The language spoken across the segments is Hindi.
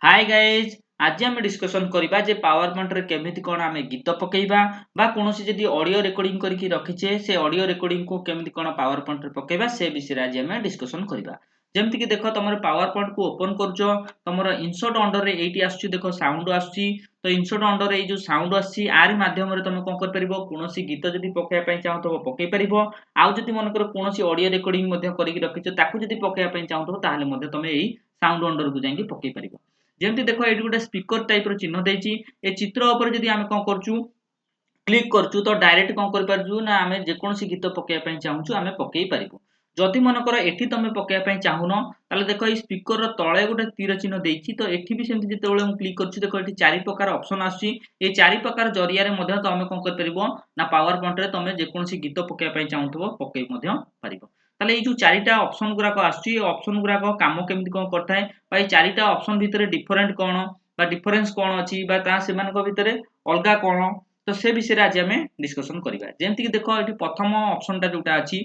हाय गाइज आज आम डिस्कसन करबा जे पावर पॉइंट रे केमिति कोन आमे गीत पकेइबा बा कोनोसी जदी ऑडियो रिकॉर्डिंग करके रखिचे से ऑडियो रिकॉर्डिंग को केमिति कोन पावर पॉइंट रे पकेइबा से विषय आज आमे डिस्कसन करबा। जेमति कि देखो तमर पावर पॉइंट को ओपन करजो तमर इंसर्ट अंडर रे एटी आछी देखो साउंड आछी तो इंसर्ट अंडर रे जो साउंड आछी आरि माध्यम रे तमे कोन कर परिबो कोनोसी गीत जदी पकेया पई चाहतो पकेइ परिबो आउ जदी मन कर कोनोसी ऑडियो रिकॉर्डिंग मध्ये करके रखिचो ताकू जदी पकेया पई चाहतो ताहाले मध्ये तमे एई साउंड अंडर को जाईकी पकेइ परिबो। जेमति देखो एठी गोटे स्पीकर टाइप रो चिन्ह देइची ए चित्र ऊपर जदी आमे कोन करचू क्लिक करचू तो डायरेक्ट कोन कर परजू ना आमे जे कोनसी गीत पकेया पई चाहूचू आमे पकेई परिबो। जदि मन कर एठी तमे पकेया पई चाहुनो ताले देखो ए स्पीकर रो तळे गोटे तीर चिन्ह देइची तो एठी भी सेमति जेतेबेले हम क्लिक करचू देखो एठी चारि प्रकार ऑप्शन आसी ए चारि प्रकार जरिया रे मध्ये तमे कोन कर परिबो ना पावर पॉइंट रे तमे जे कोनसी गीत पकेया पई चाहुथबो पकेई मध्ये परिबो। ताले ए जो चारिटा ऑप्शन गुरा को आसी ऑप्शन गुरा को काम केमति कोन करथाय भाई चारिटा ऑप्शन भितरे डिफरेंट कोन बा डिफरेंस कोन अछि बा ता सेमानको भितरे अलगा कोन तो से विषय रे आज हमें डिस्कशन करिबा। जेमति कि देखो एठी प्रथम ऑप्शन टा जोटा अछि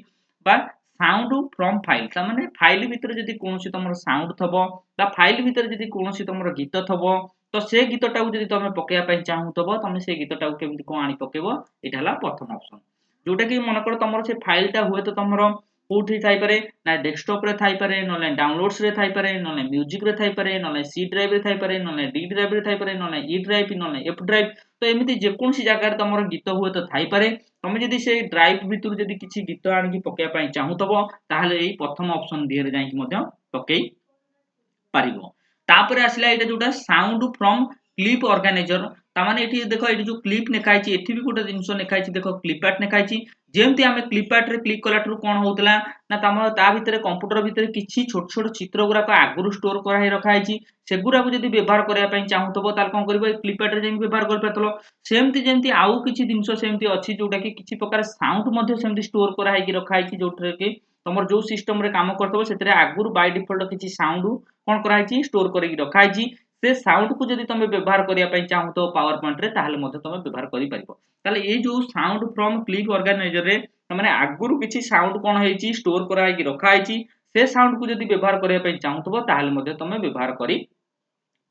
बा साउंड फ्रॉम फाइल ता माने फाइल भितरे जदी कोनोसी तमरो साउंड थबो बा फाइल भितरे जदी कोनोसी तमरो गीत थबो तो से गीतटा को जदी तमे पकेया पई चाहुतबो तमे से गीतटा को केमति कोन आनी पकेबो एटा हला प्रथम ऑप्शन। जोटा कि मन कर तमरो से फाइल टा हुए तो तमरो कोठी थाई पारे ना डेस्कटॉप रे थाई पारे नले डाउनलोड्स रे थाई पारे नले म्यूजिक रे थाई पारे नले सी ड्राइव रे थाई पारे नले डी ड्राइव रे थाई पारे नले ई ड्राइव नले एफ ड्राइव तो एमिति जे कोनसी जगह रे तमरो गीत हुए तो थाई पारे तमे जदी से ड्राइव भितरु जदी किछि गीत आनी कि पकेया पई चाहुतबो ताहाले एई प्रथम ऑप्शन दिहरे जाई कि मध्य पकेई पारिबो। तापर आसला एटा जोटा साउंड फ्रॉम क्लिप ऑर्गेनाइजर ता माने एठी देखो एठी जो क्लिप नेखाई छि एठी भी गोटे जिंसो नेखाई छि देखो क्लिप आर्ट नेखाई छि जेमति आमे क्लिप आर्ट रे क्लिक कलाटरू कोन होतला ना तमरो ता भितरे कंप्यूटर भितरे किछि छोट छोट चित्र गुरा को आगुरु स्टोर करा हे रखा छि सेगुरा को जदी व्यवहार करिया पई चाहुतबो ताल कोन करबो क्लिप आर्ट रे जेमि व्यवहार कर पातलो सेमति जेमति आउ किछि जिंसो सेमति अछि जोटा कि किछि प्रकार साउंड मध्ये सेमति स्टोर करा हे कि रखा छि जोटरे कि तमर जो सिस्टम रे काम करतबो सेतरे आगुरु बाय डिफॉल्ट किछि साउंड कोन करा छि स्टोर करि रखा छि से साउंड को जदी तमे व्यवहार करिया पई चाहतो पावर पॉइंट रे ताहाले मध्ये तमे व्यवहार करि परिबो। ताले ए जो साउंड फ्रॉम क्लिप ऑर्गेनाइजर रे माने आगुरु किछि साउंड कोन हेछि स्टोर करा हे कि रखा छि से साउंड को जदी व्यवहार करिया पई चाहतो ताहाले मध्ये तमे व्यवहार करि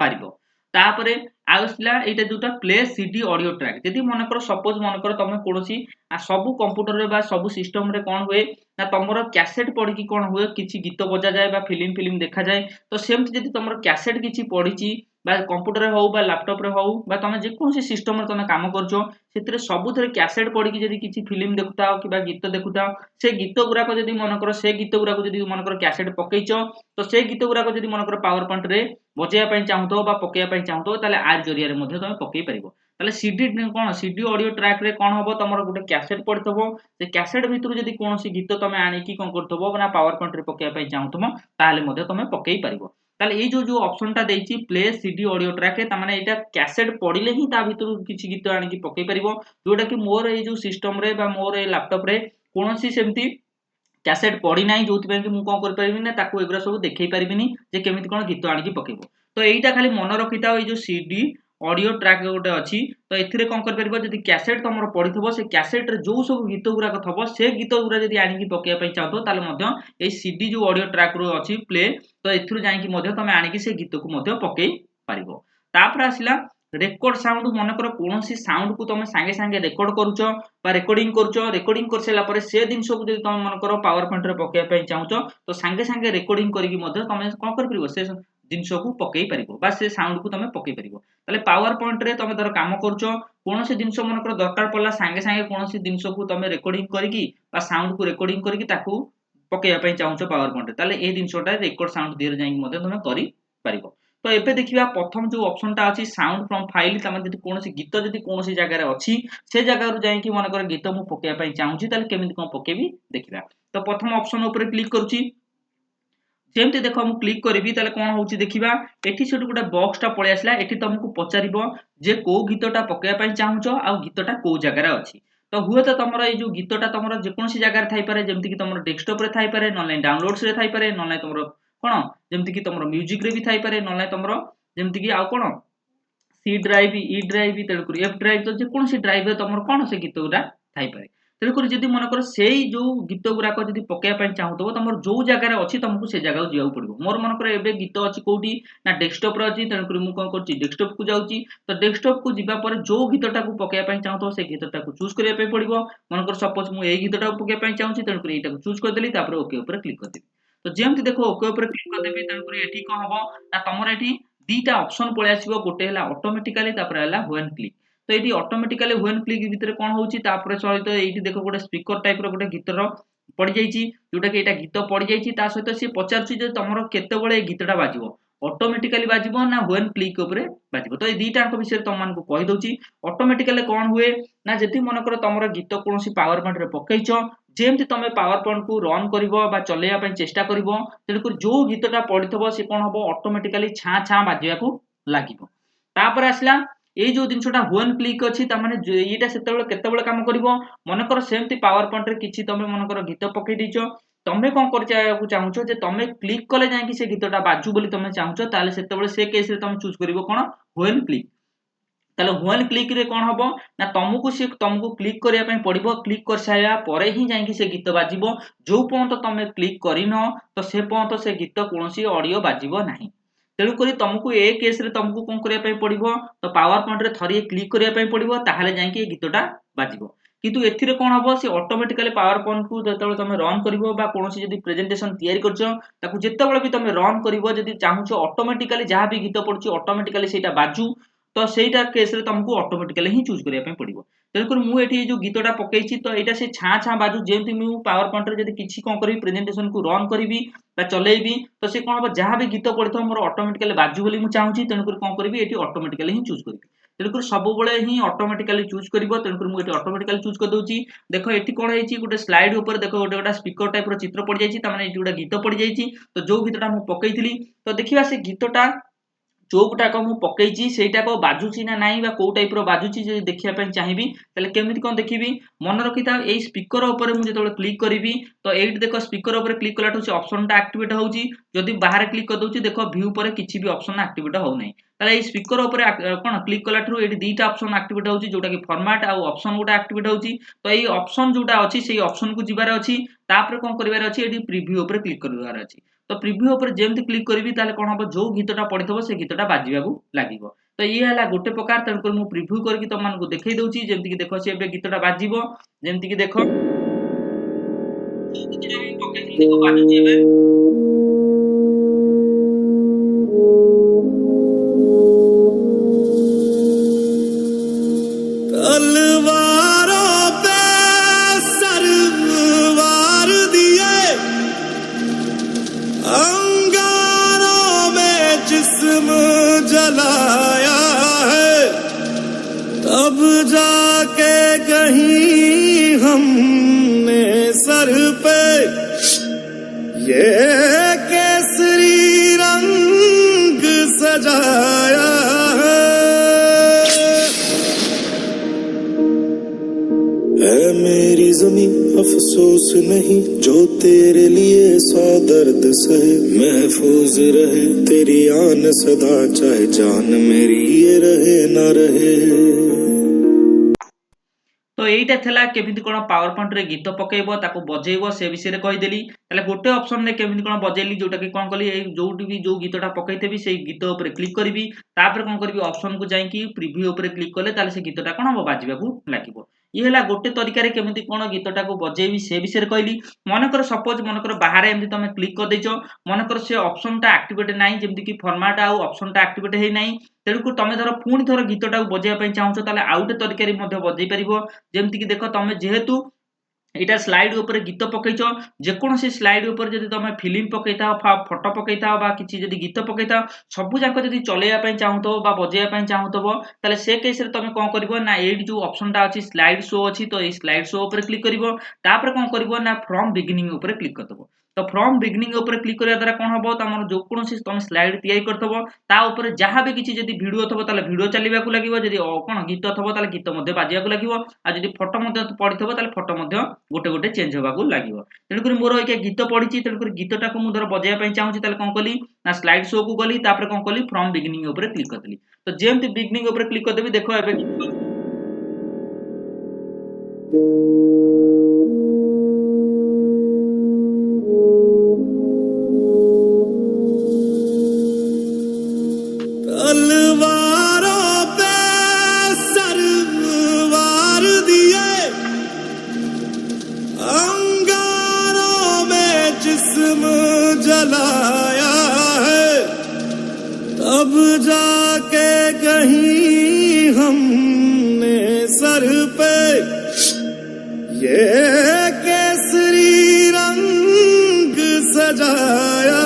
पारिबो। तापरे आउसला एटा जोटा प्ले सीडी ऑडियो ट्रैक जदी मन कर सपोज मन कर तमे कोनोसी सब कंप्यूटर रे बा सब सिस्टम रे कोन होए ना तमरो कैसेट पढी कि कोन होए किछि गीत बजा जाय बा फिल्म देखा जाय तो सेमति जदी तमरो कैसेट किछि पढीची बा कंप्यूटर रे हो बा लैपटॉप रे हो बा तमे जे कोनोसी सिस्टम रे तमे काम करछो सेतरे सबुथरे कैसेट पढी कि जदी किछि फिल्म देखुताओ कि बा गीत देखुताओ से गीत गुरा को जदी मन कर से गीत गुरा को जदी मन कर कैसेट पकेइचो तो से गीत गुरा को जदी मन कर पावर पॉइंट रे बजेया पई चाहतो बा पकेया पई चाहतो ताले आर जरिया रे मध्ये तमे पकेई परिबो। ताले सीडी कोन सीडी ऑडियो ट्रैक रे कोन होबो तमरो गुटे कैसेट पडथबो से कैसेट भितरु जदी कोनोसी गीत तमे आनी कि कोन करथबो ना पावर पॉइंट रे पकेया पई चाहतमो ताले मध्ये तमे पकेई परिबो। ताले ए जो ऑप्शन टा देइची प्ले सीडी ऑडियो ट्रैक ता माने एटा कैसेट पडिले ही ता भितरु किछि गीत आनी कि पकेई परिबो जोटा कि मोर ए जो सिस्टम रे बा मोर ए लैपटॉप रे कोनोसी सेमती कैसेट पड़ी नाही जोथि पे कि मु कोन कर परिबिनी ना ताकू एग्रा सब देखै परिबिनी जे केमिति कोन गीत आनी कि पकेबो। तो एइटा खाली मन रखिताओ ए जो सीडी ऑडियो ट्रैक गोटे अछि तो एथिरे कोन कर परिबो जदी कैसेट तमरो पडिथबो से कैसेट रे जो सब गीत गुरा क थबो से गीत गुरा जदी आनी कि पकेया पई चाहतो ताले मध्य ए सीडी जो ऑडियो ट्रैक रो अछि प्ले तो एथिरु जाई कि मध्य तमे आनी कि से गीत को मध्य पकेई पारिबो। तापर आसिला रेकॉर्ड साउंड मन कर कोनोसी साउंड को तमे संगे संगे रेकॉर्ड करूचो बा रेकॉर्डिंग कर सेला परे से दिन सब जदी तमे मन कर पावर पॉइंट रे पकेया पई चाहूचो तो संगे संगे रेकॉर्डिंग करिकि मध्य तमे कोन कर परिबो से जिंसो को पकेई परिबो बा से साउंड को तमे पकेई परिबो। ताले पावर पॉइंट रे तमे धर काम करूचो कोनोसी जिंसो मन कर दरकार पड़ला संगे संगे कोनोसी जिंसो को तमे रेकॉर्डिंग करिकि बा साउंड को रेकॉर्डिंग करिकि ताकू पकेया पई चाहूचो पावर पॉइंट रे ताले ए जिंसोटा रेकॉर्ड साउंड दियर जाई मध्य तमे करि परिबो। तो एबे देखिबा प्रथम जो ऑप्शन टा अछि साउंड फ्रॉम फाइल ता जदी कोनोसी गीत जदी कोनोसी जगह रे अछि से जगह रु जाई कि मन कर गीत मु पकेया पई चाहूची ताले केमिति कोन पकेबी देखिबा। तो प्रथम ऑप्शन ऊपर क्लिक करूची जेमति देखो मु क्लिक करबी ताले कोन होउची देखिबा एठी सेटु गोटे बॉक्स टा पळे आसला एठी तुमको पचारिबो जे को गीतटा पकेया पई चाहूचो आ गीतटा को जगह रे अछि तो हुए तो तमरो ए जो गीतटा तमरो जे कोनोसी जगह रे थाई पारे जेमति कि तमरो डेस्कटॉप रे थाई पारे नले डाउनलोड्स रे थाई पारे नले तमरो कोन जेमति कि तमरो म्यूजिक रे भी थाई पारे नले तमरो जेमति कि आ कोन सी ड्राइव ई ड्राइव तेलुकुरी एफ ड्राइव तो जे कोनोसी ड्राइव रे तमरो कोन से गीत उडा थाई पारे। तेणुक जदि मनकर से जो गीत गुराक जदि पकड़ा चाहूब तुम जो जगार अच्छी तुमको से जगह जावाक पड़ो। मोर मनकर ए गीत अच्छी कौटी ना डेस्कटॉप रे अच्छी, तेणुक मुझे कौन कर डेस्कटॉप को जाऊँगी। तो डेस्कटॉप को जावापर जो गीतटा को पकड़ा चाहूब से गीतटा को चूज करने पड़ो। मनकर सपोज मुझे गीतटा को पकड़ा चाहूँगी, तेणुक यहाँ चूज करदेली ओके उपर क्लिक करदेवी। तो जमी देख ओके उपर क्लिक करदेवी, तेणुक ये कौन हम ना तुम ये दीटा ऑप्शन पलि आसो, गोटे ऑटोमेटिकली व्हेन क्लिक। तो ये ऑटोमेटिकली व्हेन क्लिक भितर कौन होची सहित ये देख गोटे स्पीकर टाइप गोटे गीतर पड़ जाइए, जोटा कि गीत पड़ जाइए सहित सी पचार तुम केतबे गीतटा बाजिबो, ऑटोमेटिकली बाजिबो ना व्हेन क्लिक उपरे बाजिबो। तो ये दीटा विषय तुम मानक कहीदउची। ऑटोमेटिकली कौन हुए ना जदि मनकर तुम गीत कौन पावर पॉइंट रे पकईच, जेमती तुम पावर पॉइंट को रन कर चलैया चेष्टा कर, तेणुक जो गीतटा पड़ो सी कौन हम ऑटोमेटिकली छाँ छाँ बाजिया लगे। तापर आसला ये जो जिनसा व्हेन क्लिक अच्छी ये केतबे काम कर, मनकर सेमती पावर पॉइंट रे किछि तुम मनकर गीत पकई दीच, तुम्हें कौन कर चाहूच तुम क्लिक कले जाकि से गीतटा बाजू बोली तुम चाहूच, ताले सेतेबेले से केस रे तुम चूज करिवो कौन व्हेन क्लिक। ताले व्हेन क्लिक रे कौन हम ना तुमको क्लिक करने पड़ो, क्लिक कर सारा परे ही जाकि से गीत बाजिबो। जो पर्यंत तुम क्लिक करिन तो से पर्यंत से गीत कौन ऑडियो बाजिबो नहीं। तेणुक तुमको ए केस रे तुमको कौन करने पड़ो, तो पावर पॉइंट रे थरी क्लिक करने पड़ो, ताहले जाकि गीतटा बाजिबो। किंतु एथिरे कौन हम से ऑटोमेटिकली पावर पॉइंट को जो तुम रन करिवो बा कोनोसी जदि प्रेजेंटेशन तैयारी करछो ताकू जेतेबेले भी तुम रन करिवो, जदि चाहूछ ऑटोमेटिकली जहाँ भी गीत पड़छ ऑटोमेटिकली सेटा बाजू, तो सेटा केस रे तुमको ऑटोमेटिकली ही चूज करने पड़ो। तेणुक मुझे जो गीतटा पकई तो यहाँ से छाँ छाँ बाजू, जेमती मुझे पावर पॉइंट रे जदि किछि कौन करी प्रेजेंटेशन को रन करी चलेबी, तो से कौन हम जहाँ भी गीत पड़ता मोर ऑटोमेटिकली बाजू बोली मुझे चाहूँगी, तेणुक कौन करी ये ऑटोमेटिकली ही चूज करी। तेणुक सब ही ऑटोमेटिकली चूज कर, तेणुक मुझे ऑटोमेटिकली चूज कर दूची। देख ये कौन है गोटे स्लाइड ऊपर देख गोटे गोटे स्पीकर टाइप चित्र पड़ जाए, गोटे गीत पड़ जाए। तो जो गीतटा मुझे पकई तो देखा से गीतटा चौकटाक मु पकईची सेटाक बाजुची ना नाई बा को टाइप रो बाजुची जे देखिया पय चाहिबी तले केमिति कोन देखिबी मन रखिता एई स्पीकर ऊपर मु जेतोले क्लिक करिवि तो एइट देखो स्पीकर ऊपर क्लिक कलाटू से ऑप्शन टा एक्टिवेट होउची जदि बाहर क्लिक कर दोची देखो व्यू पर किछि भी ऑप्शन एक्टिवेट हो नै तले एई स्पीकर ऊपर कोन क्लिक कलाटू एइट दीटा ऑप्शन एक्टिवेट होउची जोटा कि फॉर्मेट आ ऑप्शन गोटा एक्टिवेट होउची तो एई ऑप्शन जोटा अछि सेई ऑप्शन को जिबार अछि तापर कोन करिवार अछि एडी प्रीव्यू ऊपर क्लिक करिवार अछि तो प्रीव्यू ऊपर जेमति क्लिक करिवि ताले कोन हबो जो गीतटा पडिथबो से गीतटा बाजिबाकू लागिवो तो ये हला गोटे प्रकार तनकर मु प्रीव्यू करके त मानको देखै दउची जेमति कि देखो से एबे गीतटा बाजिबो जेमति कि देखो देखो बाजुची एबे तलवारों पे सरवार दिए अंगारों में जिस्म जलाया है तब जाके कहीं हमने सर पे ये केसरी रंग सजाया है मेरी जमीन अफसोस नहीं जो तेरे लिए सौ दर्द सहे महफूज रहे तेरी आन सदा चाहे जान मेरी ये रहे ना रहे। तो एटा थला केमिति कोन पावर पॉइंट रे गीत पकेइबो ताको बजेइबो से विषय रे कहि देली तले गोटे ऑप्शन रे केमिति कोन बजेइली जोटा कि कोन कली ए जोटी भी जो गीतटा पकेइतेबी से गीत ऊपर क्लिक करबी तापर कोन करबी ऑप्शन को जाई कि प्रीव्यू ऊपर क्लिक करले ताले से गीतटा कोन हो बाजिबाकू लागिबो ये हला गोटे तरीका रे केमिति कोन गीतटा को बजेइबी से विषय रे कहली मनकर सपोज मनकर बाहर एमति तमे क्लिक कर देचो मनकर से ऑप्शन टा एक्टिवेट नाही जेमति कि फॉर्मेट आ ऑप्शन टा एक्टिवेट हे नाही तेणुक तुम धर पुणी थर गीतटा बजाइवा चाहूच ताले आउटे तरीका बजाई पारिबो जेमति कि देख तुम जेहेतु एटा स्लाइड ऊपर गीत पकईच जेकोसी स्लाइड ऊपर जदि तुम फिल्म पकईता फोटो पकईता बा किछि जदि गीत पकईता सबु जाक जदि चलैया चाहूथबो बा बजाइया चाहूथबो ताले से केस रे तुम कोन करबो ना एडी जो ऑप्शन टा अछि स्लाइड शो अछि तो ए स्लाइड शो ऊपर क्लिक करबो तापर कोन करबो ना फ्रॉम बिगिनिंग ऊपर क्लिक करदबो तो फ्रॉम बिगिनिंग ऊपर क्लिक करिया द्वारा कोन हबो तमर जो कोनोसी तुम स्लाइड तैयारी करथबो ता ऊपर जहाँ भी किछि जदि वीडियो थबो ताले वीडियो चलिबाकू लागिवो जदि कोन गीत थबो ताले गीत मध्ये बाजियाकू लागिवो आ जदि फोटो मध्ये पडिथबो ताले फोटो मध्ये गोटे गोटे चेंज होबाकू लागिवो तेणुकर मोर एके गीत पडिछि तेणुकर गीतटा को मु धर बजाइया पई चाहूछि ताले कोन कली ना स्लाइड शो को गली तापर कोन कली फ्रॉम बिगिनिंग ऊपर क्लिक करदेली तो जेमति बिगिनिंग ऊपर क्लिक करदेबी देखो एबे तलवारों पे सरवार दिए, अंगारों में जिस्म जलाया है, तब जाके कहीं हमने सर पे ये केसरी रंग सजाया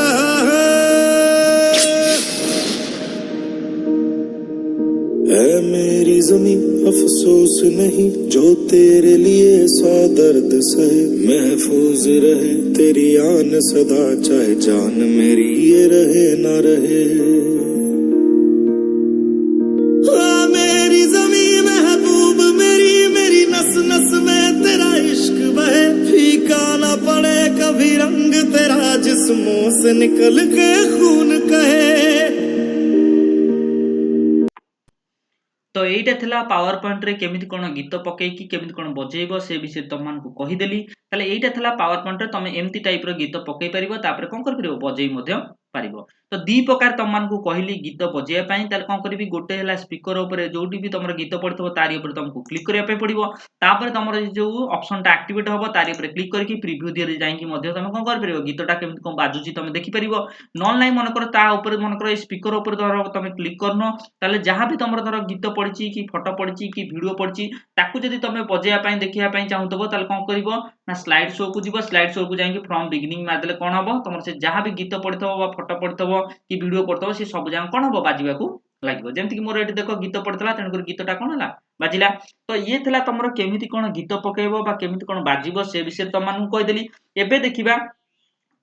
है मेरी जमीं अफसोस नहीं जो तेरे लिए सौ दर्द सहे, महफूज रहे तेरी आन सदा चाहे जान मेरी ये रहे ना रहे। हाँ मेरी जमीं महबूब मेरी, मेरी नस नस में तेरा इश्क बहे, फीका ना पड़े कभी रंग तेरा जिस्मों से निकल के खून कहे। तो एटा थिला पावर पॉइंट रे केमिति कोन गीत पकेकी केमिति कोन बजेइबो से विषय तमन को कहि देली। ताले एटा थिला पावर पॉइंट रे तमे एम्ति टाइप रो गीत पकेइ परिबो, तापर कोन कर परिबो बजेइ मध्य पारिबो। तो दी प्रकार तमन को कहिली गीत बजेया पई। ताले कोन करबी गोटे हला स्पीकर ऊपर जोटी भी तमरो गीत पडथबो तारी ऊपर तुमको क्लिक करिया पई पडिबो। तापर तमरो जो ऑप्शन टा एक्टिवेट हबो तारी ऊपर क्लिक करके प्रीव्यू दियर जाईकी मध्य तमे कोन कर परिबो गीतटा केमिति कोन बाजुची तमे देखि परिबो। नॉन लाइन मन कर ता ऊपर मन कर स्पीकर ऊपर धरो तमे क्लिक करनो, ताले जहां भी तमरो धरो गीत पडची कि फोटो पडची कि वीडियो पडची ताकू जदी तमे बजेया पई देखिया पई चाहूतबो ताले कोन करिवो ना स्लाइड शो को जिवो। स्लाइड शो को जाईकी फ्रॉम बिगिनिंग मार देले कोन हबो तमरो से जहां भी गीत पडथबो बा फोटो पडथबो कि वीडियो पडथबो से सब जान कोन हबो बाजिबाकू लागिवो। जेमति कि मोर एठी देखो गीत पडतला तन कर गीतटा कोन हला बाजिला। तो ये थिला तमरो केमिति कोन गीत पकेइबो बा केमिति कोन बाजिबो से विषय तमन को कहि देली। एबे देखिबा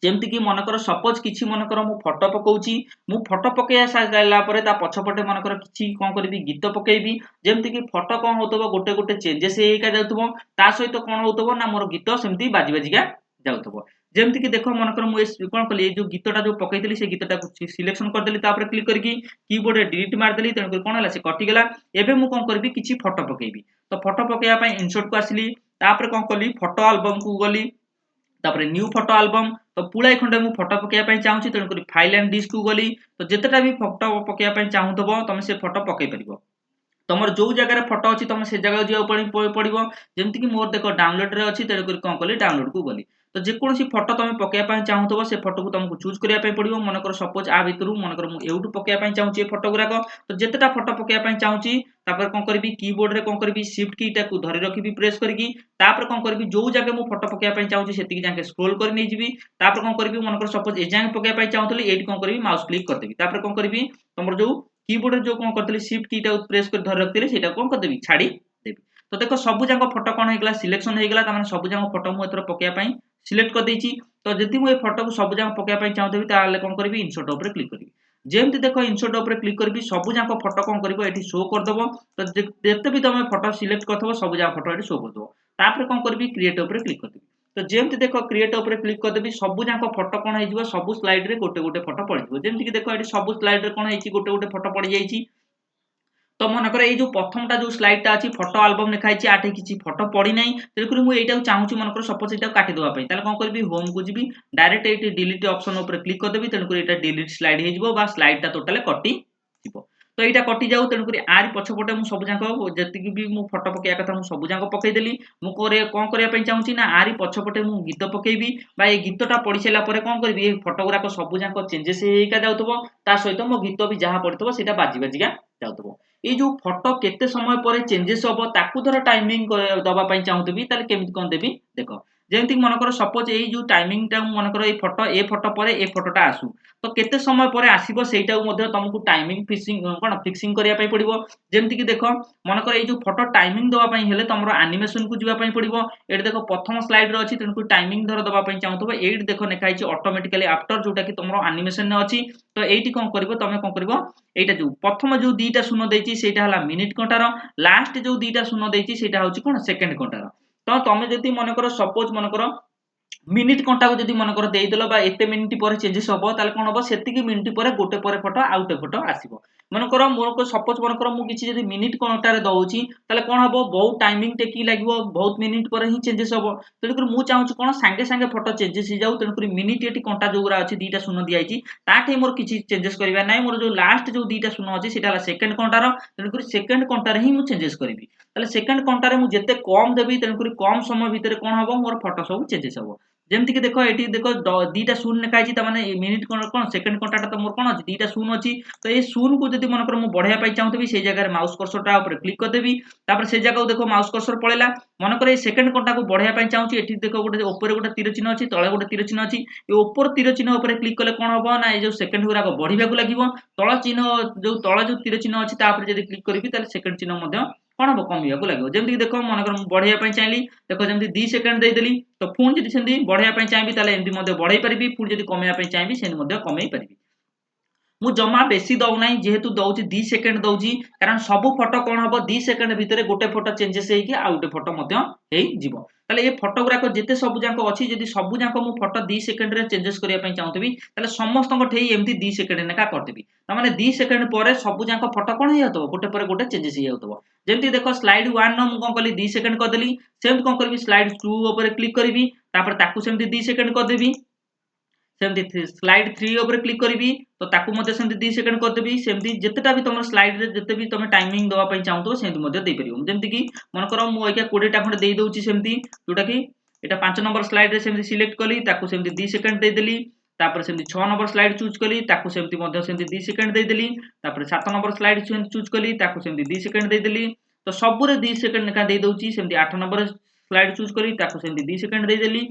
जेमति कि मनकर सपोज किछि मनकर मु फोटो पकाउची, मु फोटो पकेया साइला परे ता पछपटे मनकर किछि कोन करबी गीत पकेइबी। जेमति कि फोटो कोन होतबो गोटे गोटे चेंजेस हेइका जाउतबो, ता सहित कोन होतबो ना मोर गीत सेमति बाजी बाजीका जाउतबो। जेमति कि देखो मनकर मु कोन कली ए जो गीतटा जो पकेइतली से गीतटा को सिलेक्शन कर देली, तापर क्लिक करकी कीबोर्ड रे डिलीट मार देली, तन कोन हला से कटि गेला। एबे मु कोन करबी किछि फोटो पकेइबी। तो फोटो पकेया पई इंसर्ट को आसिली, तापर कोन कली फोटो एल्बम को गली, तापर न्यू फोटो एल्बम। तो पुळाई खंडे मु फोटो पकेया पई चाहूची तेन करी फाइल एंड डिस्क को गली। तो जेतेटा भी फोटो पकेया पई चाहूतबो तमे से फोटो पकेइ परिबो। तमर जो जगह फोटो अछि तमे से जगह जिया पड़िबो। जेमति कि मोर देखो डाउनलोड रे अछि तेन करी कोन कली डाउनलोड को गली। तो जे कोनसी फोटो तमे पकेया पई चाहूतबो से फोटो को तुमको चूज करिया पई पड़िबो। मन कर सपोज आ भितरु मन कर मु एउटु पकेया पई चाहूची ए फोटो गुराको। तो जेतेटा फोटो पकेया पई चाहूची तापर कोन करबी कीबोर्ड रे कोन करबी शिफ्ट की टा को धरि रखिबी प्रेस करकी। तापर कोन करबी जो जगह मु फोटो पकेया पई चाहूची सेतिकी जाके स्क्रॉल कर नै जिबी। तापर कोन करबी मन कर सपोज ए जाके पकेया पई चाहूतली एठी कोन करबी माउस क्लिक कर देबी। तापर कोन करबी तमर जो कीबोर्ड रे जो कोन करतली शिफ्ट की टा प्रेस कर धरि रखतिले सेटा कोन कर देबी छाडी देबी। तो देखो सब जाक फोटो कोन हेगला सिलेक्शन हेगला, त माने सब जाक फोटो मु एतर पकेया पई सिलेक्ट कर देछि। तो जदि मु ए फोटो को सब जाक पकेया पई चाहतबी ताले कोन करबी इंसर्ट ऊपर क्लिक करबी। जेमति देखो इंसर्ट ऊपर क्लिक करबी सब जाक फोटो कोन करबो एठी शो कर दबो। तो जेते भी तमे फोटो सिलेक्ट करथबो सब जाक फोटो एठी शो कर दबो। तापर कोन करबी क्रिएट ऊपर क्लिक कर देबी। तो जेमति देखो क्रिएट ऊपर क्लिक कर देबी सब जाक फोटो कोन हेजिवो सब स्लाइड रे गोटे गोटे फोटो पडिजिवो। जेमति कि देखो एठी सब स्लाइड रे कोन हेछि गोटे गोटे फोटो पडि जाइछि। तो मन कर जो प्रथम टा जो स्लाइड टा अछि फोटो एल्बम लिखा अछि आठे किछि फोटो पड़ी नै, तेलकुरी मु एटा चाहूची मन कर सपोज एटा काटि देबा पई। ताले कोन करबी होम को जिबी डायरेक्ट एटी डिलीट ऑप्शन ऊपर क्लिक कर देबी। तेलकुरी एटा डिलीट स्लाइड हे जिवो बा स्लाइड टा टोटली कटि जिवो। तो एटा कटि जाउ तेलकुरी आरि पछपटे मु सब जांको जति भी मु फोटो पकेया कथा मु सब जांको पकेइ देली। मु करे कोन करिया पई चाहूची ना आरि पछपटे मु गीत पकेइबी बा ए गीतटा पढि सैला परे कोन करबी ए फोटो गुरा को सब जांको चेंजेस हेइका जाउतबो। ता सहित मो गीत भी जहा पडथबो सेटा बाजी बाजीका जाउतबो। ए जो फोटो केते समय परे चेंजेस होबो ताकू धर टाइमिंग दबा पई चाहूतबी ताले केमिति कोन देबी देखो। जेमति मन कर सपोज ए जो टाइमिंग टा मन कर ए फोटो परे ए फोटोटा आसु। तो केते समय परे आसीबो सेटा मध्ये तुमको टाइमिंग फिक्सिंग करिया पई पड़िबो। जेमति कि देखो मन कर ए जो फोटो टाइमिंग दबा पई हेले तमरो एनिमेशन को जिबा पई पड़िबो। एठी देखो प्रथम स्लाइड रे अछि तेनकु टाइमिंग धर दबा पई चाहूतबो एठी देखो नेखा छि ऑटोमेटिकली आफ्टर जोटा कि तमरो एनिमेशन ने अछि। तो एठी कोन करबो तमे कोन करबो एटा जो प्रथम जो दीटा शून्य देछि सेटा हला मिनिट घंटार, लास्ट जो दीटा शून्य देछि सेटा होछि कोन सेकंड घंटार। तो तमे जति मन कर सपोज मन कर मिनिट घंटा को जदी मन कर देइदलो बा एते मिनिट पर चेंजेस होबो ताले कोन होबो सेतिकी मिनिट पर गोटे पर फोटो आउटे फोटो आसीबो। मनकर मोर सपोज मनकर मु किछि जदि मिनिट कंटारे दउची ताले कोन हबो बहुत टाइमिंग टेकी लागिवो बहुत मिनिट पर ही चेंजेस हबो तेणुकर मु चाहूची कोन सांगे सांगे फोटो चेंजेस हो जाऊ तेणुकर मिनिट एटी कंटा जोगरा अछि दीटा शून्य दियाइची ताठी मोर किछि चेंजेस करिवा नै मोर जो लास्ट जो दीटा शून्य अछि सेटा सेकंड कंटार तेणुकर सेकंड कंटार ही मु चेंजेस करिवि ताले सेकंड कंटारे मु जेते कम देबी तेणुकर कम समय भितर कोन हबो मोर फोटो सब चेंजेस हबो जेमति कि देखो एटी देखो दीटा शून्य लिखाई ता माने मिनिट कोन सेकंड कंटाटा तो मोर कोन अछि दीटा शून्य अछि तो ए शून्य को जदि मनकर मु बढ़िया पाई चाहूतबी से जगह माउस कर्सरटा ऊपर क्लिक कर देबी तापर से जगह देखो माउस कर्सर पळेला मनकर ए सेकंड कंटा को बढ़िया पाई चाहूची एठी देखो गोटे ऊपर गोटे तीर चिन्ह अछि तळे गोटे तीर चिन्ह अछि ए ऊपर तीर चिन्ह ऊपर क्लिक कले कोन हबो ना ए जो सेकंड गुरा को बढ़िबा को लागिवो तळ चिन्ह जो तळ जो तीर चिन्ह अछि तापर जदि क्लिक करबी ताले सेकंड चिन्ह मध्य कोन हबो कमिया को लागिवो जेमति देखो मनकर मु बढ़िया पाई चाहली देखो जेमति 2 सेकंड देई देली तो पुन जदि सेंदी बढ़िया पाई चाहबी ताले एमति मध्य बढ़ाई परिबी पुन जदि कमिया पाई चाहबी सेंदी मध्य कमई परिबी मु जमा बेसी दउ नै जेहेतु दउची 2 सेकंड दउची कारण सब फोटो कोन हबो 2 सेकंड भितरे गोटे फोटो चेंजेस हेकी आ गोटे फोटो मध्य हेई जिवो ताले ए फोटो गुरा को जेते सब जांको अछि जदि सब जांको मु फोटो 2 सेकंड रे चेंजेस करिया पई चाहूतबी ताले समस्त ठेई एमती 2 सेकंड नेका करदेबी त माने 2 सेकंड परे सब जांको फोटो कोन हे होतो गोटे परे गोटे चेंजेस हे होतो जेमती देखो स्लाइड 1 न मु कोन कली 2 सेकंड कर देली सेम कोन करबी स्लाइड 2 ऊपर क्लिक करबी तापर ताकू सेमती 2 सेकंड कर देबी सेमती स्लाइड 3 ऊपर क्लिक करबी तो ताकू मते सेमती 2 सेकंड कर देबी सेमती जेतेटा भी तमर स्लाइड रे जेते भी तमे टाइमिंग दवा पई चाहतो सेमती मते देई परिबो जेमती कि मन करो मु एका 20 टा खंड देई दोउची सेमती जोटा कि एटा 5 नंबर स्लाइड रे सेमती सिलेक्ट कली ताकू सेमती 2 सेकंड देई देली तापर सेमती 6 नंबर स्लाइड चूज कली ताकू सेमती मते सेमती 2 सेकंड देई देली तापर 7 नंबर स्लाइड चूज कली ताकू सेमती 2 सेकंड देई देली तो सबुरे 2 सेकंड नेका देई दोउची सेमती 8 नंबर स्लाइड चूज कली ताकू सेमती 2 सेकंड देई देली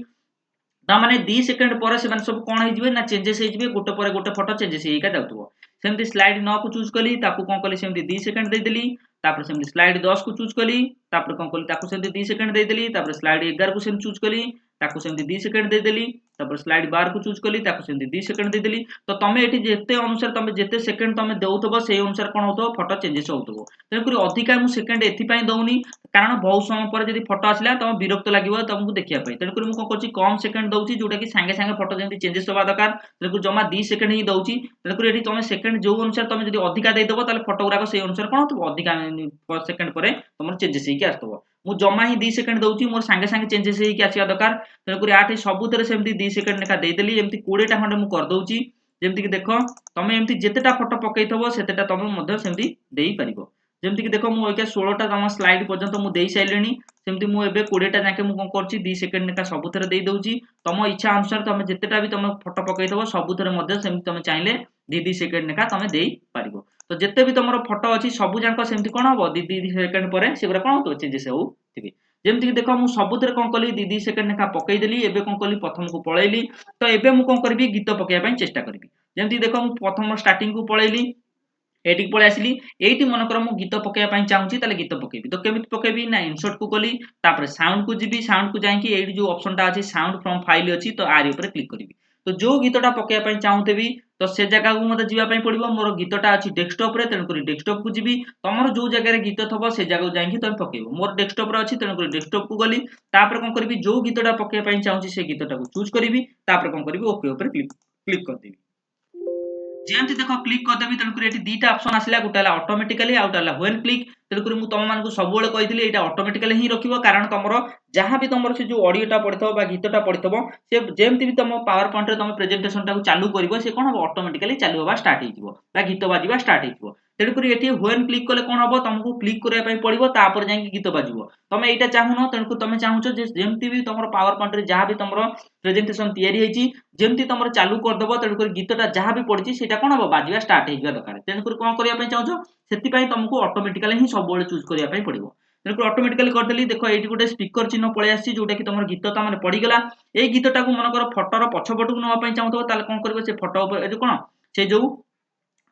ता माने 2 सेकंड पर से सब कोन हे जिवे ना चेंजेस हे जिवे गोटे पर गोटे फोटो चेंजेस हेका जाउतबो सेमती स्लाइड 9 को चूज कली ताकू कोन कली सेमती 2 सेकंड दे देली तापर सेमती स्लाइड 10 को चूज कली तापर कोन कली ताकू सेमती 2 सेकंड दे देली तापर स्लाइड 11 को सेम चूज कली ताकू सेमती 2 सेकंड दे देली तापर स्लाइड 12 को चूज कली ताकू सेमती 2 सेकंड दे देली तो तमे एठी जेते अनुसार तमे जेते सेकंड तमे देउतबो सेही अनुसार कोन होतबो फोटो चेंजेस होतबो तेनकरी अधिका मु सेकंड एथि पई दउनी कारण बहुत समय पर जदि फोटो आसिला तम विरक्त लागिवो तुमको देखिया पई तेनकरी मु कोन करछि कम सेकंड दउछि जोटा कि सांगे सांगे फोटो जेंति चेंजेस होबा दरकार तेनकरी जमा 2 सेकंड ही दउछि तेनकरी एठी तमे सेकंड जो अनुसार तमे जदि अधिका देइ दबो ताले फोटो गुरा को सेही अनुसार कोन होतबो अधिका सेकंड परे तमर चेंजेस हेकी आस्तबो मु जमा ही 2 सेकंड दउछि मोर सांगे सांगे चेंजेस हेकी आसिया दरकार तेनकरी आठी सबुतरे सेमति 2 सेकंड नेका देइ देली एमति 20 टा खंड मु कर दउछि जेमति कि देखो तमे एमति जेतेटा फोटो पकेइथबो सेतेटा तमे मध्ये सेमति देइ परिबो जेमति कि देखो मु एके 16 टा तम स्लाइड पर्यंत मु देइ साइलेनी सेमति मु एबे 20 टा जाके मु कोन करछि 2 सेकंड नेका सबुतरे देइ दउछि तम इच्छा अनुसार तमे जेतेटा भी तमे फोटो पकेइथबो सबुतरे मध्ये सेमति तमे चाहिले 2 सेकंड नेका तमे देइ परिबो तो जेते भी तमरो फोटो अछि सबु जांको सेमति कोन हबो 2 सेकंड परे सेगुरा कोन होतो चेंजेस हो थिबी जेमति कि देखो मु सबुतरे कोन कली 2 सेकंड नेका पकेइ देली एबे कोन कली प्रथम को पळेली तो एबे मु कोन करबी गीत पकेया पई चेष्टा करबी जेमति देखो मु प्रथम स्टार्टिंग को पळेली एटी पळे आसिली एटी मनकर मु गीत पकेया पई चाहूची ताले गीत पकेबी तो केमिति पकेबी ना इंसर्ट को कली तापर साउंड को जिबी साउंड को जाईकी एटी जो ऑप्शनटा अछि साउंड फ्रॉम फाइल अछि तो आरी ऊपर क्लिक करबी तो जो गीतटा पकेया पई चाहूतेबी तो से जगह को मते जिबा पई पड़िबो मोर गीतटा अछि डेस्कटॉप रे तेन करी डेस्कटॉप को जिबी तमरो जो जगह रे गीत थबो से जगह जाईकी तमे पकेबो मोर डेस्कटॉप रे अछि तेन करी डेस्कटॉप को गली तापर कोन करबी जो गीतटा पकेया पई चाहूची से गीतटा को चूज करबी तापर कोन करबी ओके ऊपर क्लिक कर देबी जेमति देखो क्लिक कर देबी तेन करी एठी दीटा option आसिला Gotala automatically आउटाला when click तेन करी मु तम मान को सब बेले कहितली एटा ऑटोमेटिकली ही रखिबो कारण तमरो जहां भी तमरो से जो ऑडियोटा पढिथबो बा गीतटा पढिथबो से जेमति भी तम पावर पॉइंट रे तम प्रेजेंटेशन टा को चालू करिवो से कोन हो ऑटोमेटिकली चालू होबा स्टार्ट हिजिवो बा गीत बाजिबा स्टार्ट हिजिवो तेन करी एठी व्हेन क्लिक कले कोन हबो तुमको क्लिक करिया पई पड़िबो तापर जाई गीत बाजिबो तमे एटा चाहुनो तेन को तमे चाहुचो जे जेमति भी तमरो पावर पॉइंट रे जहां भी तमरो प्रेजेंटेशन तयारी हेची जेमति तमरो चालू कर दबो तेन करी गीतटा जहां भी पड़िची सेटा कोन हबो बाजिबा स्टार्ट हिजिबा दरकार तेन करी कोन करिया पई चाहुचो सेति पई तुमको ऑटोमेटिकली ही सब बेले चूज करिया पई पड़िबो तेन ऑटोमेटिकली कर देली देखो एठी गोटे स्पीकर चिन्ह पळे आसी जोटा कि तमरो गीत ता माने पड़ी गेला ए गीतटा को मन कर फोटो रो पछपटु नवा पई चाहतो ताले कोन करबो से फोटो ऊपर ए जो कोन से जो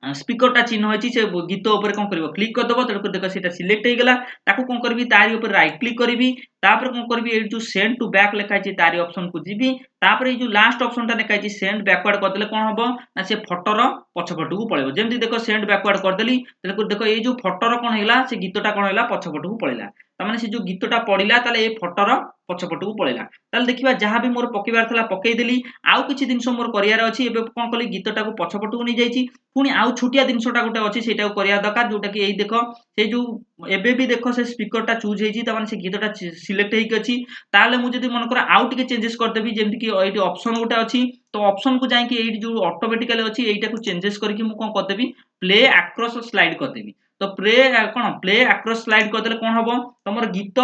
स्पीकर चिन्ह अछि से गीत ऊपर कोन करबो क्लिक कर दबो तको देखो सेटा सिलेक्ट हे गेला ताको कोन करबी तारी ऊपर राइट क्लिक करबी तापर कोन करबी ए जो सेंड टू बैक लिखा अछि तारी ऑप्शन को जिबी तापर ए जो लास्ट ऑप्शन टा लिखा अछि सेंड बैकवर्ड कर देले कोन हबो ना से फोटो रो पछपटु को पळेबो जेमति देखो सेंड बैकवर्ड कर देली तको देखो ए जो फोटो रो कोन हेला से गीतटा कोन हेला पछपटु को पळेला तामाने से जो गीतटा पड़िला ताले ए फटोर पछपटू पळेला ताले देखिबा जहाँ भी मोर पकेबार थला पकेई देली आउ किछि दिनस मोर करियार अछि एबे कोन कली गीतटाको पछपटू नै जाईची पुनी आउ छोटिया दिनसटा गोटे अछि सेटाको करिया दरकार जोटा कि एई देखो से जो एबे भी देखो से स्पीकरटा चूज हेची तामाने से गीतटा सिलेक्ट हेकी अछि ताले मु जदी मन कर आउ टिके चेंजेस कर देबी जेमति कि एठी ऑप्शन गोटे अछि तो ऑप्शन को जाई कि एठी जो ऑटोमेटिकली अछि एइटाको चेंजेस करके मु कोन कर देबी प्ले अक्रॉस स्लाइड कर देबी तो प्ले अक्रॉस स्लाइड कर देले कोन हबो तमर गीत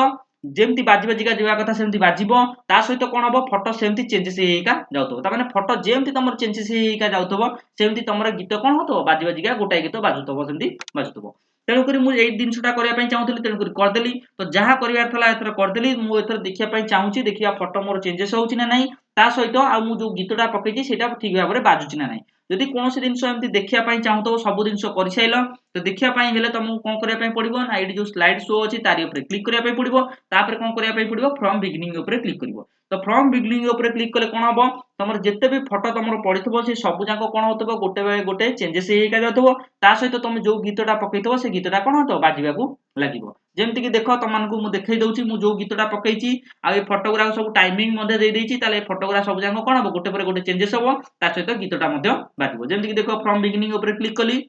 जेमती बाजी बाजिका जिवा कथा सेमती बाजिबो ता सहित कोन हबो फोटो सेमती चेंजेस हेइका जाउतो ता माने फोटो जेमती तमर चेंजेस हेइका जाउतो सेमती तमर गीत कोन होतो बाजी बाजिका गोटाय गीत बाजुतो सेमती बाजुतो तेणु करी मु एई दिनसटा करिया पई चाहुतली तेणु करी कर देली तो जहा करिवार थला एथर कर देली मु एथर देखिया पई चाहुची देखिया फोटो मोर चेंजेस होउची ना नाही ता सहित आ मु जो गीतटा पकेची सेटा ठीक भाबरे बाजुची ना नाही जदि कोनोसी दिनस एमती देखिया पई चाहुतो सब दिनस करि साइलो तो देखिया पई हेले तुमको कोन करिया पई पड़िबो ना एडी जो स्लाइड शो अछि तारि ऊपर क्लिक करिया पई पड़िबो तापर कोन करिया पई पड़िबो फ्रॉम बिगिनिंग ऊपर क्लिक करिवो तो फ्रॉम बिगिनिंग ऊपर क्लिक कले कोन हबो तमर जत्ते भी फोटो तमर पडिथबो से सब जाको कोन होतबो गोटे बाय गोटे चेंजेस हेइका जातबो ता सहित तुम जो गीतटा पकेइथबो से गीतटा कोन होतो बाजिबाकू लागिवो जेमति कि देखो तमनको मु देखै दउची मु जो गीतटा पकेइची आ ए फोटोग्राफ सब टाइमिंग मध्ये दे देइची ताले फोटोग्राफ सब जाको कोन हबो गोटे पर गोटे चेंजेस हबो ता सहित गीतटा मध्ये बाजिबो जेमति कि देखो फ्रॉम बिगिनिंग ऊपर क्लिक कली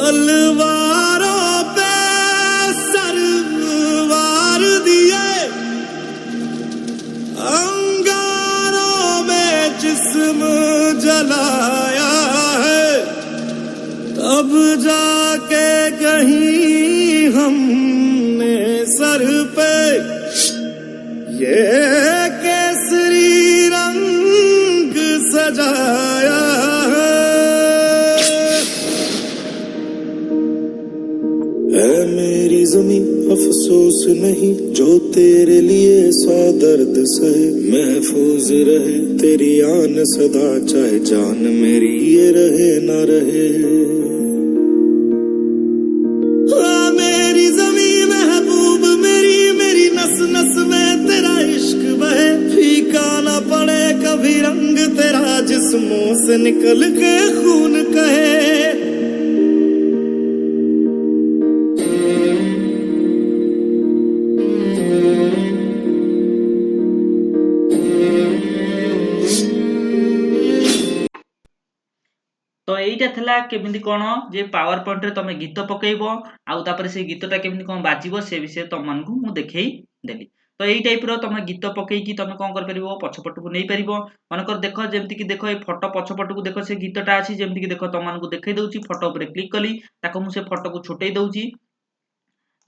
तलवारों पे सरवार दिए अंगारों में जिस्म जलाया है तब जाके कहीं हमने सर पे ये केसरी रंग सजाया है मेरी ज़मीं अफसोस नहीं जो तेरे लिए सौ दर्द सहे महफूज रहे तेरी आन सदा चाहे जान मेरी ये रहे ना रहे हाँ मेरी ज़मीं महबूब मेरी मेरी नस नस में तेरा इश्क बहे फीका ना पड़े कभी रंग तेरा जिस्मों से निकल के खून कहे तो एइटा थला केमिति कोन जे पावर पॉइंट रे तमे गीत पकेइबो आउ तापर से गीतटा केमिति कोन बाजिबो से विषय तमनको मु देखेई देली तो एई टाइप रो तमे गीत पकेइकी तमे कोन कर परिबो पछपटको नै परिबो मनकर देखो जेमति कि देखो ए फोटो पछपटको देखो से गीतटा अछि जेमति कि देखो तमनको देखेई दउची फोटो ऊपर क्लिक कली ताको मु से फोटो को छोटेई दउची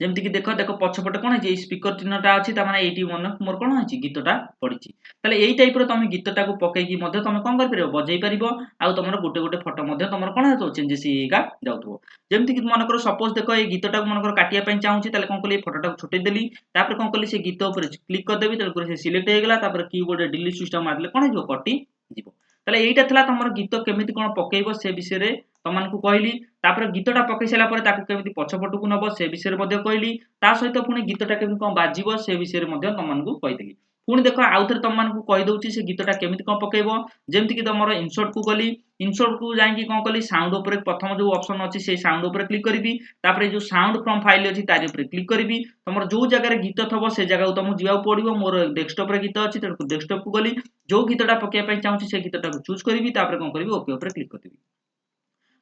जेमति कि देखो देखो पछपटे कोन है स्पीकर चिन्हटा अछि ता माने एटी मन मोर कोन अछि गीतटा पडिछि ताले एई टाइप रो तमे गीतटा को पकेकी मध्ये तमे कोन कर परिबो बजै परिबो आउ तमरो गोटे गोटे फोटो मध्ये तमरो कोन हेतो चेंजेस हेगा जाउथबो जेमति कि मन करो सपोज देखो ए गीतटा को मन करो काटिया पई चाहूची ताले कोन कली फोटोटा को छोटे देली तापर कोन कली से गीत ऊपर क्लिक कर देबी ताले से सिलेक्ट हे गेला तापर कीबोर्ड डिलीट सिस्टम मारले कोन हेजो कटी जीवो ताले एइटा थला तमरो गीत केमिति कोन पकेइबो से विषय रे तमनको कहली तापर गीतटा पकई साला परे ताको केमिति पछपटको नबो से विषय रे मध्ये कहली ता सहित पुनी गीतटा केमिति कोन बाजिबो से विषय रे मध्ये तमनको कहिदेली पुनी देखो आउथरे तमनको कहि दउची से गीतटा केमिति कोन पकेइबो जेमति कि तमरो इंसर्ट को गली इंसर्ट को जाईकी कोन कली साउंड ऊपर प्रथम जो ऑप्शन अछि से साउंड ऊपर क्लिक करबी तापर जो साउंड फ्रॉम फाइल अछि तारि ऊपर क्लिक करबी तमरो जो जगह रे गीत थबो से जगह को तमु जियाउ पड़िबो मोर डेस्कटॉप रे गीत अछि त डेस्कटॉप को गली जो गीतटा पकेय पई चाहूची से गीतटा को चूज करबी तापर कोन करबी ओके ऊपर क्लिक करबी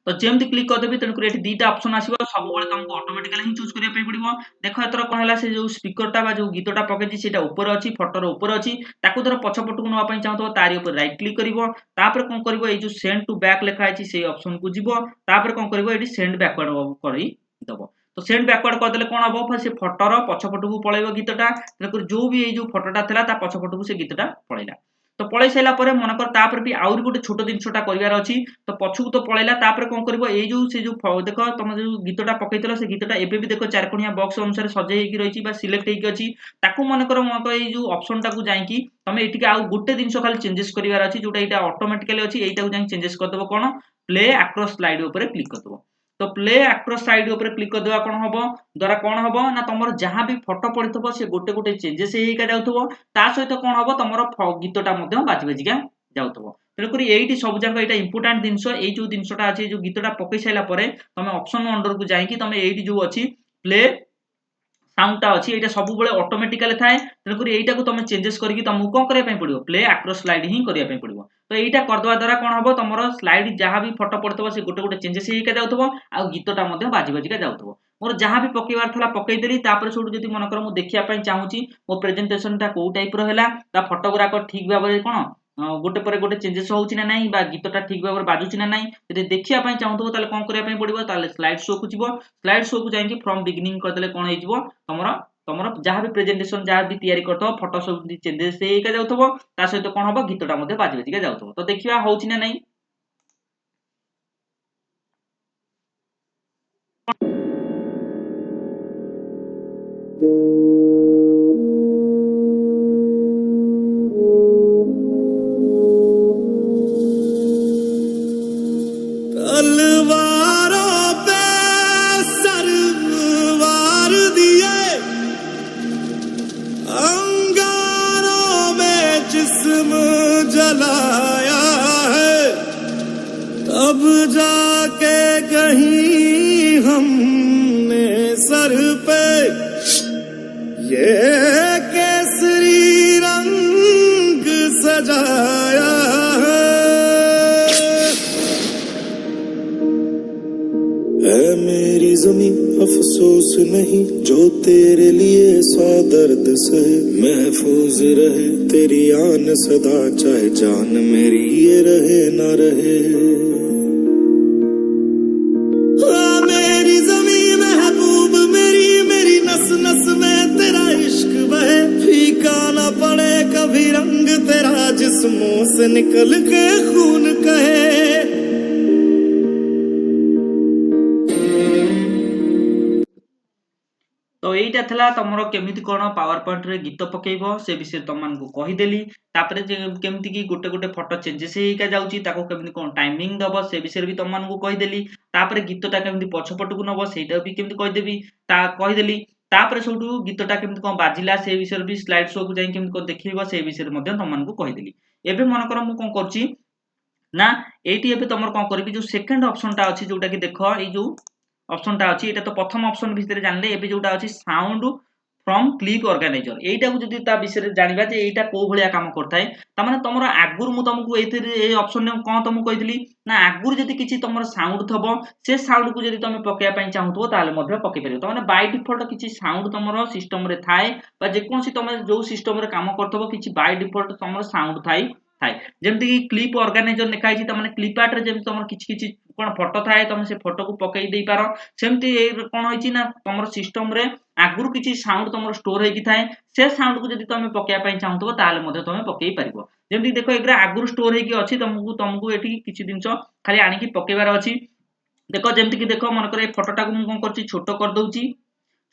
तो जेमति क्लिक कर देबी तेन एठी दीटा ऑप्शन आसीबो सब बेले तुमको ऑटोमेटिकली ही चूज करिया पई पड़िबो देखो एतर कोन हला से जो स्पीकरटा बा जो गीतटा पकेजी सेटा ऊपर अछि फोटो रो ऊपर अछि ताकू धर पछपटको नवा पई चाहतो तारि ऊपर राइट क्लिक करिवो तापर कोन करिवो ए जो सेंड टू बैक लेखा अछि से ऑप्शन को जिवो तापर कोन करिवो एठी सेंड बैकवर्ड करि दबो तो सेंड बैकवर्ड कर देले कोन हबो से फोटो रो पछपटको पळेबो गीतटा तेकर जो भी ए जो फोटोटा थला ता पछपटको से गीतटा पळेला तो पळै सैला परे मनकर तापर भी आउरी गोटे छोटो दिनसटा करिवार अछि तो पछुक तो पळैला तापर कोन करबो ए जो से जो देखो तमे जो गीतटा पकेइतलो से गीतटा एबे भी देखो चारकोनिया बॉक्स अनुसार सजै हेकी रहिछि बा सिलेक्ट हेकी अछि ताकू मनकर मको ए जो ऑप्शन टाकू जाईकी तमे एटिके आउ गोटे दिनस खाली चेंजेस करिवार अछि जोटा एटा ऑटोमेटिकली अछि एटा को जाई चेंजेस कर देबो कोन प्ले अक्रॉस स्लाइड ऊपर क्लिक कर देबो तो प्ले अक्रॉस साइड ऊपर क्लिक कर देबा कोन हबो द्वारा कोन हबो ना तमरो जहां भी फोटो पड़िथबो से गोटे गोटे चेंजेस हेइका जाउथबो ता सहित कोन हबो तमरो गीतटा मध्ये बाजी बाजिका जाउथबो तेणुकरी एइटी सब जाक एटा इंपोर्टेंट जिंस एइ जो जिंसटा अछि जो गीतटा पकई साइला परे तमे ऑप्शन अंडर को जाई कि तमे एइटी जो अछि प्ले साउंड टा अछि एटा सब बेले ऑटोमेटिकली थाए तेणुकरी एइटा को तमे चेंजेस करके तुमको कोन करिया पय पड़िबो प्ले अक्रॉस स्लाइड ही करिया पय पड़िबो तो एइटा कर दवा द्वारा कोन हबो तमरो स्लाइड जहां भी फोटो पड़तबो से गोटे गोटे चेंजेस हेइका जाउथबो आ गीतटा मध्ये बाजी बाजिका जाउथबो मोर जहां भी पकेबार थला पकई देली तापर सोडू जदी मन कर मु देखिया पय चाहूची मो प्रेजेंटेशन टा को टाइप रो हेला ता फोटोग्राफ ठीक भाबरे कोन गोटे पर गोटे चेंजेस होउची ना नाही बा गीतटा ठीक भाबरे बाजुची ना नाही जदी देखिया पय चाहूथबो ताले कोन करिया पय पड़िबो ताले स्लाइड शो को जिवो स्लाइड शो को जाई कि फ्रॉम बिगिनिंग कर देले कोन हे जिवो तमरो तमरो जहां भी प्रेजेंटेशन जहां भी तैयारी करथो फोटो सब चेंजेस हेइका जाउथबो ता सहित कोन हबो गीतटा मध्ये बाजी बाजिका जाउथबो तो देखिया होउची ना नाही तलवारों पे सरवार दिए अंगारों में जिस्म जलाया है तब जाके कहीं हमने सर पे ये केसरी रंग सजाया है मेरी ज़मीं अफसोस नहीं जो तेरे लिए सौ दर्द सहे महफूज रहे तेरी आन सदा चाहे जान मेरी ये रहे ना रहे मेरी ज़मीं महबूब मेरी मेरी नस नस में तेरा इश्क बहे फीका ना पड़े कभी रंग तेरा जिस्मों से निकल के खून कहे तो एइटा थला तमरो केमिति कोन पावर पॉइंट रे गीत पकेइबो से विषय तमन को कहि देली तापरे जे केमिति की गोटे गोटे फोटो चेंजेस हेइका जाउची ताको केमिति कोन टाइमिंग दबो से विषय भी तमन को कहि देली तापरे गीतटा केमिति पछपट को नबो सेटा भी केमिति कहि देबी ता कहि देली तापरे सोटू गीतटा केमिति कोन बाजिला से विषय भी स्लाइड शो को जाई केमिति को देखिबो से विषय मध्ये तमन को कहि देली एबे मन कर मु कोन करची ना एइटी एबे तमर कोन करबी जो सेकंड ऑप्शन टा अछि जोटा की देखो ए जो ऑप्शन टा अछि एटा तो प्रथम ऑप्शन भितर जानले एबे जोटा अछि साउंड फ्रॉम क्लिप ऑर्गेनाइजर एइटा को जदी ता विषय जानिबा जे एइटा को भलिया काम करथाय ता माने तमरो आगुर मु तुमको एथिरे ए ऑप्शन ने कोन तुमको कहिदली ना आगुर जदी किछि तमरो साउंड थबो से साउंड को जदी तमे पकेया पय चाहूथबो ताले मध्ये पके परियो त माने बाय डिफॉल्ट किछि साउंड तमरो सिस्टम रे थाए बा जे कोनसी तमे जो सिस्टम रे काम करथबो किछि बाय डिफॉल्ट तमरो साउंड थाई थाए जेमति कि क्लिप ऑर्गेनाइजर लिखा छि त माने क्लिप आर्ट रे जेमति तमरो किछि किछि कोन फोटो थाए तमे से फोटो को पकेई देई पारो सेमति ए कोन होइछि ना तमरो सिस्टम रे आगुरु किछि साउंड तमरो स्टोर हेकि थाए से साउंड को जदी तमे पकेया पय चाहूथबो ताले मध्ये तमे पकेई परिबो जेमति देखो एग्रा आगुरु स्टोर हेकि अछि तुमको एठी किछि दिनसो खाली आनि कि पकेबार अछि देखो जेमति कि देखो मन करे फोटोटा को मु कोन करछि छोटो कर दउछि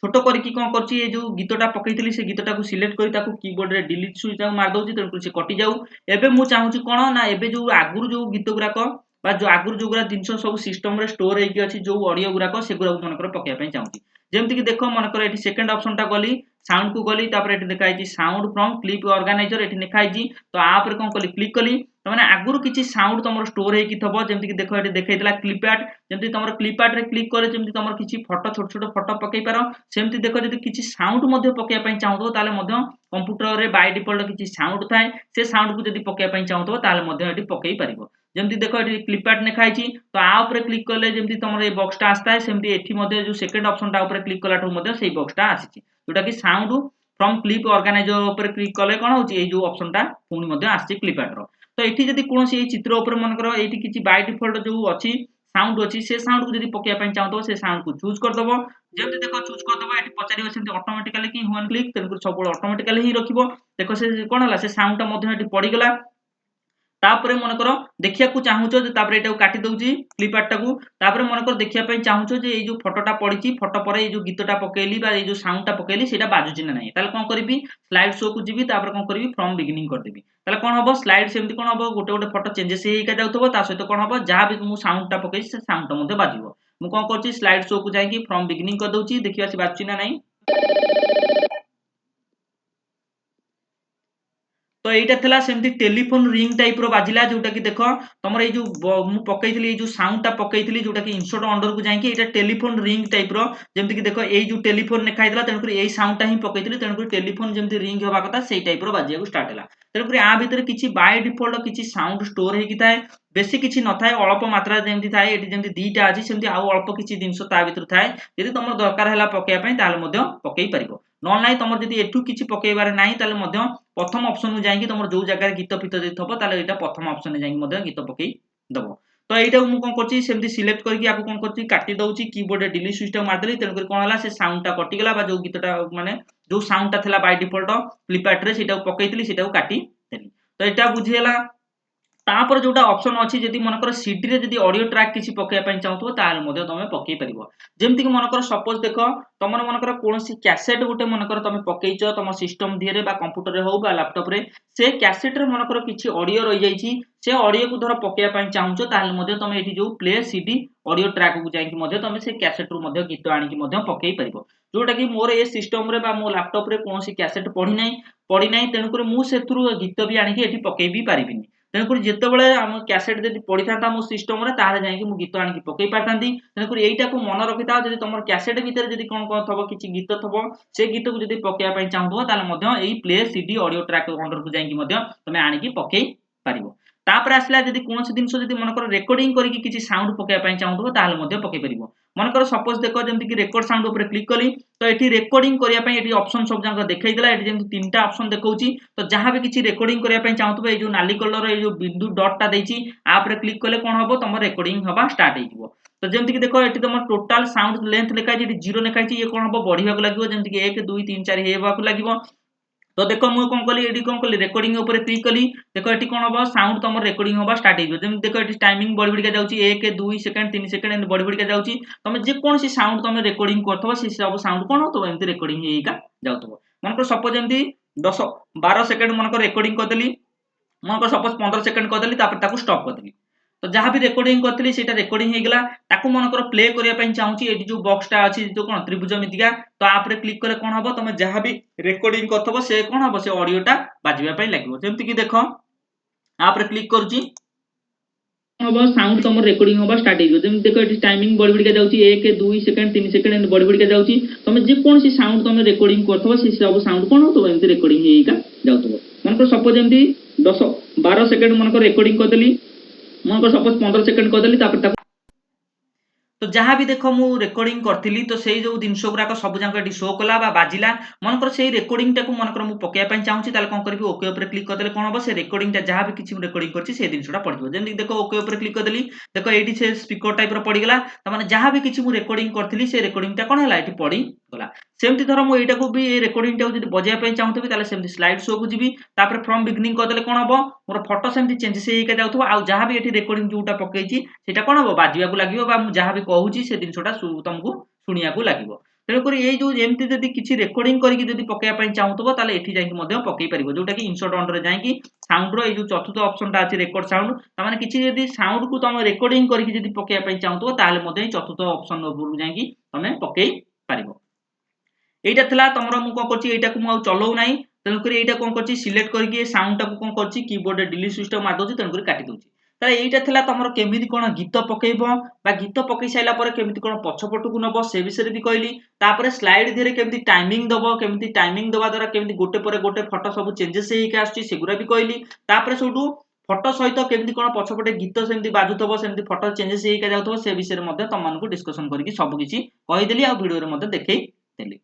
छोटो करके कोन करछि ए जो गीतटा पकेइतली से गीतटा को सिलेक्ट करी ताको कीबोर्ड रे डिलीट स्विच टा मार दउछि तेणु से कटि जाऊ एबे मु चाहूछि कोन ना एबे जो आगुरु जो गीत गुराको बा जो आगुरु जो गुरा दिनसो सब सिस्टम रे स्टोर हेकि अछि जो ऑडियो गुराको से गुरा मन कर पकेया पय चाहूछि जेमति कि देखो मन कर एठी सेकंड ऑप्शन टा गली साउंड को गली तापर एठी देखाइ छि साउंड फ्रॉम क्लिप ऑर्गेनाइजर एठी लिखाइ छि तो आ पर कोन कली क्लिक कली त माने आगुरु किछि साउंड तमरो स्टोर हेकि थबो जेमति कि देखो एठी देखाइतला क्लिप आर्ट जेमति तमरो क्लिप आर्ट रे क्लिक करे जेमति तमरो किछि फोटो छोट छोट फोटो पकेइ पारो सेमति देखो जदि किछि साउंड मध्ये पकेया पय चाहूथबो ताले मध्ये कंप्यूटर रे बाय डिफॉल्ट किछि साउंड थाए से साउंड को जदि पकेया पय चाहूथबो ताले मध्ये एठी पकेइ परिबो जेमति देखो एठी क्लिप आर्ट लिखाइ छि तो आ ऊपर क्लिक करले जेमति तमरो ए बॉक्स टा आस्ताय सेमति एठी मध्ये जो सेकंड ऑप्शन टा ऊपर क्लिक कलाठो मध्ये सेही बॉक्स टा आसीछि जोटा कि साउंड फ्रॉम क्लिप ऑर्गेनाइजर ऊपर क्लिक करले कोन होछि ए जो ऑप्शन टा पुनी मध्ये आसी क्लिप आर्ट रो तो एठी जदि कोनोसी ए चित्र ऊपर मन करो एठी किछि बाय डिफॉल्ट जो अछि साउंड अछि से साउंड को जदि पकेया पय चाहतो से साउंड को चूज कर दबो जेमति देखो चूज कर दबो एठी पचारिबो सेमति ऑटोमेटिकली कि वन क्लिक तेनु सब ऑटोमेटिकली ही रखिबो देखो से कोन हला से साउंड टा मध्ये एठी पड़ी गेला तापरे मन करो देखिया को चाहूचो जे तापरे एटा काटी दउची क्लिप आर्ट टाकू तापरे मन करो देखिया पय चाहूचो जे ए जो फोटोटा पड़ीची फोटो परे ए जो गीतटा पकेली बा ए जो साउंडटा पकेली सेटा बाजुची ना नाही ताले कोन करबी स्लाइड शो को जिबी तापरे कोन करबी फ्रॉम बिगिनिंग कर देबी ताले कोन हबो स्लाइड सेमति कोन हबो गोटे गोटे फोटो चेंजेस हेइका जाउथबो ता सहित कोन हबो जहा भी मु साउंडटा पकेई से साउंडटा मध्ये बाजिबो मु कौन करछि स्लाइड शो को जाई कि फ्रॉम बिगिनिंग कर दउछि देखिबा से बाजुछि ना नहीं। तो एटा थिला सेमती टेलीफोन रिंग टाइप रो बाजिला जोटा कि देखो तमर ए जो मु पकैथिली ए जो साउंड टा पकैथिली जोटा कि इंसर्ट अंडर को जाई कि एटा टेलीफोन रिंग टाइप रो जेमती कि देखो ए जो टेलीफोन नेखाइतला तन करी ए साउंड टा ही पकैथिली तन करी टेलीफोन जेमती रिंग होबा कथा सेई टाइप रो बाजिया को स्टार्ट हला तन करी आ भीतर किछि बाय डिफॉल्ट किछि साउंड स्टोर हे कि थाए बेसी किछि न थाए अल्प मात्रा जेमती थाए एटी जेमती दीटा अछि सेमती आ अल्प किछि दिनसो ता भीतर थाए यदि तमर दरकार हला पकेया पई ताले मध्य पकेई परिबो न नाही तमर जदि एठु किछि पकेइबार नाही ताले मध्य प्रथम ऑप्शन में जाई कि तमर जो जगह गीत फित जदि थबो ताले एटा प्रथम ऑप्शन में जाई कि मध्य गीत पकेई दबो। तो एटा मु कोन करछि सेमती सिलेक्ट करके आको कोन करछि काटी दउछि कीबोर्ड रे डिलीट स्विच टा मार देली तन कर कोन हला से साउंड टा कटि गेला बा जो गीतटा माने जो साउंड टा थला बाय डिफॉल्ट फ्लिपकार्ट रे सेटा पकेइतली सेटा काटी देली। तो एटा बुझियला तापर जोटा ऑप्शन अछि जदि मनकर सीडी रे जदि ऑडियो ट्रैक किछि पकेया पई चाहतो ताल मध्ये तमे पकेई परिबो जेमति कि मनकर सपोज देखो तमर मनकर कोनोसी कैसेट गुटे मनकर तमे पकेइचो तम सिस्टम दिरे बा कंप्यूटर रे हो बा लैपटॉप रे से कैसेट रे मनकर किछि ऑडियो रहि जाईछि से ऑडियो को धर पकेया पई चाहूचो ताल मध्ये तमे एठी जो प्ले सीडी ऑडियो ट्रैक को जाई कि मध्ये तमे से कैसेट रो मध्ये गीत आनी कि मध्ये पकेई परिबो जोटा कि मोर ए सिस्टम रे बा मो लैपटॉप रे कोनोसी कैसेट पढी नै तेनु करे मु सेथुरु गीत भी आनी कि एठी पकेई भी पारिबिनी तेणुकर जितेबाला आम कैसेट जब पड़ी था मो सिस्टम रे ताले जाई कि मु गीत आनी पकई पारतांती तेणुकर एइटा को मन रखिता जदि तमर कैसेट भीतर जदि कोन कोन थबो किछि गीत थबो से गीत को जदि पकेया पई चाहबो ताले मध्य एई play CD audio track under को जाई कि मध्य तमे आनी कि पकई पारिबो। तापर आसला जदि कोनोसी दिनसो जदि मनकर रेकॉर्डिंग करी कि किछि साउंड पकेया पई चाहबो ताले मध्य पकई परिबो मनकर सपोज देखो जेमति कि रेकॉर्ड साउंड ऊपर क्लिक कली तो एठी रेकॉर्डिंग करिया पई एठी ऑप्शन सब जांक देखाई देला एठी जेमति तीनटा ऑप्शन देखौची तो जहां भी किछि रेकॉर्डिंग करिया पई चाहतबो ए जो नाली कलर ए जो बिंदु डॉट टा देइची आप रे क्लिक कले कोन हबो तमर रेकॉर्डिंग हबा स्टार्ट हेजिवो। तो जेमति कि देखो एठी तमर टोटल साउंड लेंथ लेखाई जेठी 0 लेखाई ये कोन हबो बढ़िया को लागिवो जेमति कि 1 2 3 4 हेबा को लागिवो। तो देखो मु कोन कली एडी कोन कली रेकॉर्डिंग ऊपर क्लिक कली देखो एठी कोन हबो साउंड तमर रेकॉर्डिंग होबा स्टार्ट हेजिवो जेमति देखो एठी टाइमिंग बढ़ी बढ़ी के जाउची 1 2 सेकंड 3 सेकंड एंड बढ़ी बढ़ी के जाउची तमे जे कोनसी साउंड तमे रेकॉर्डिंग करथबो से सब साउंड कोन होतबो एमति रेकॉर्डिंग हेइका जाउतबो मनकर सपोज एमति 10 12 सेकंड मनकर रेकॉर्डिंग करदेली मनकर सपोज 15 सेकंड करदेली तापर ताकू स्टॉप करदेली तो जहां भी रेकॉर्डिंग करथली सेटा रेकॉर्डिंग हे गेला ताकू मनकर प्ले करिया पई चाहूची एठी जो बॉक्स टा अछि जो कोन त्रिभुज मितिका तो आप रे क्लिक करे कोन हबो तमे जहां भी रेकॉर्डिंग करथबो से कोन हबो से ऑडियो टा बाजिबा पई लागबो जेमति कि देखो आप रे क्लिक करूची हबो साउंड तमर रेकॉर्डिंग होबा स्टार्ट हेजो जेमति देखो एठी टाइमिंग बढ़ी बढ़ी के जाउची 1 2 सेकंड 3 सेकंड एंड बढ़ी बढ़ी के जाउची तमे जे कोनसी साउंड तमे रेकॉर्डिंग करथबो से सब साउंड कोन होतबो एमति रेकॉर्डिंग हेइका जाउतबो मनकर सपोज एमति 10 12 सेकंड मनकर रेकॉर्डिंग करदेली मनकर सपोज 15 सेकंड करदेली तापर तो जहां भी देखो मु रेकॉर्डिंग करथिली तो सेई जो दिनसो गुराक सब जांक एटी शो कला बा बाजिला मनकर सेई रेकॉर्डिंग टाकू मनकर मु पकेया पई चाहूची ताले कोन करबी ओके ऊपर क्लिक कर देले कोन हबो से रेकॉर्डिंग टा जहां भी किछि रेकॉर्डिंग करछि से दिनसोटा पड़िबो जेमति देखो ओके ऊपर क्लिक कर देली देखो एटी से स्पीकर टाइप रो पड़ी गेला त माने जहां भी किछि मु रेकॉर्डिंग करथिली से रेकॉर्डिंग टा कोन हला एटी पड़ी गला सेमति धरो मु एटा को भी ए रेकॉर्डिंग टा जदि बजाय पई चाहूतबी ताले सेमति स्लाइड शो को जिबी तापर फ्रॉम बिगिनिंग कर देले कोन हबो मोर फोटो सेमति चेंजेस हेइका जाउथबो आ जहां भी एटी रेकॉर्डिंग जोटा पकेइची सेटा कोन हबो बाजिया को लागिवो बा मु जहां भी कहूची से दिनसोटा तुमको सुनिया को लागिवो तेणुकर ये जो एमती जदि किछि रेकॉर्डिंग करके जदि पकेया पई चाहूतबो ताले एठी जाई कि मध्ये पकेई परिबो जोटा कि इंसर्ट अंडर जाई कि साउंड रो ए जो चतुर्थ ऑप्शन ता अछि रेकॉर्ड साउंड त माने किछि जदि साउंड को तमे रेकॉर्डिंग करके जदि पकेया पई चाहूतबो ताले मध्ये चतुर्थ ऑप्शन ऊपर जाई कि तमे पकेई परिबो। एटा थला तमरो मु कोन करछि एटा को मु चलौ नै तेणुकर एटा कोन करछि सिलेक्ट करके साउंड टा को कोन करछि कीबोर्ड रे डिलीट स्विच टा मार दोछि तेणुकर काटी दोछि ताले एटा थला तमरो केमिति कोन गीत पकेइबो बा गीत पकेई साइला परे केमिति कोन पछपटु को नबो से विषय रे भी कहली तापर स्लाइड धीरे केमिति टाइमिंग दबो केमिति टाइमिंग दबा द्वारा केमिति गोटे परे गोटे फोटो सब चेंजेस हेइका आछी सेगुरा भी कहली तापर सोडू फोटो सहित केमिति कोन पछपटे गीत सेमिति बाजुथबो सेमिति फोटो चेंजेस हेइका जाउथबो से विषय रे मध्ये तम मानको डिस्कशन करके सब किछि कहि देली आ वीडियो रे मध्ये देखै देली।